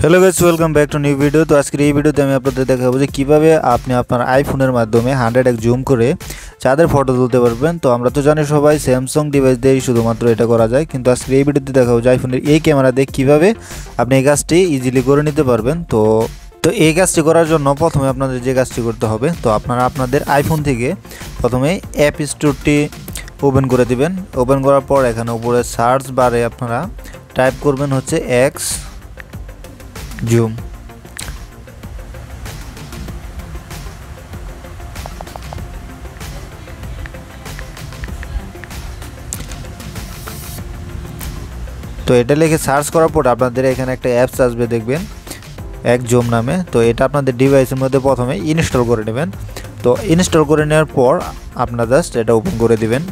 Hello guys, welcome back to new video. तो आजকের এই ভিডিওতে আমি আপনাদের দেখাবো যে কিভাবে আপনি আপনার আইফোনের মাধ্যমে 100x জুম করে চাঁদের ফটো তুলতে পারবেন। তো আমরা তো জানি সবাই স্যামসাং ডিভাইস দিয়ে শুধুমাত্র এটা করা যায়, কিন্তু আজকের এই ভিডিওতে দেখাবো যে আইফোনের এই ক্যামেরা দিয়ে কিভাবে আপনি এই কাজটি ইজিলি করে নিতে পারবেন। তো এই কাজটি করার জন্য প্রথমে আপনাদের যে কাজটি করতে হবে, তো আপনারা আপনাদের আইফোন থেকে প্রথমে অ্যাপ স্টোরটি ওপেন করে দিবেন। ওপেন করার পর এখানে উপরে সার্চ বারে আপনারা টাইপ করবেন হচ্ছে এক্স জুম। তো এটা লিখে সার্চ করার পর আপনাদের এখানে একটা অ্যাপস আসবে, দেখবেন এক জুম নামে। তো এটা আপনাদের ডিভাইসের মধ্যে প্রথমে ইনস্টল করে নেবেন। তো ইনস্টল করে নেওয়ার পর আপনারা জাস্ট এটা ওপেন করে দিবেন।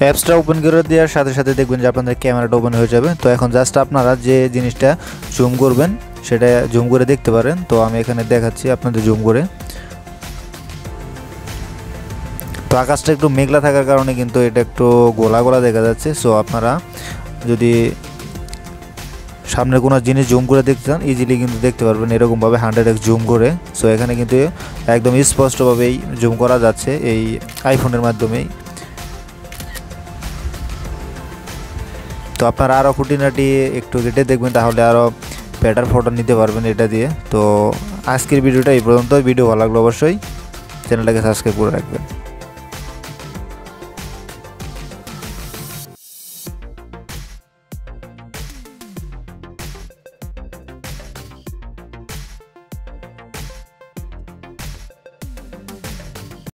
অ্যাপসটা ওপেন করে দেওয়ার সাথে সাথে দেখবেন যে আপনাদের ক্যামেরাটা ওপেন হয়ে যাবে। তো এখন জাস্ট আপনারা যে জিনিসটা জুম করবেন সেটা জুম করে দেখতে পারেন। তো আমি এখানে দেখাচ্ছি আপনাদের জুম করে। তো আকাশটা একটু মেঘলা থাকার কারণে কিন্তু এটা একটু গোলা গোলা দেখা যাচ্ছে। সো আপনারা যদি সামনে কোনো জিনিস জুম করে দেখতে চান ইজিলি কিন্তু দেখতে পারবেন এরকমভাবে 100x জুম করে। সো এখানে কিন্তু একদম স্পষ্টভাবেই জুম করা যাচ্ছে এই আইফোনের মাধ্যমেই। তো আপনারা আরও খুঁটিনাটি একটু কেটে দেখবেন, তাহলে আরও বেটার ফটো নিতে পারবেন এটা দিয়ে। তো আজকের ভিডিওটা এই পর্যন্ত। ভিডিও ভালো লাগলো অবশ্যই চ্যানেলটাকে সাবস্ক্রাইব করে রাখবেন।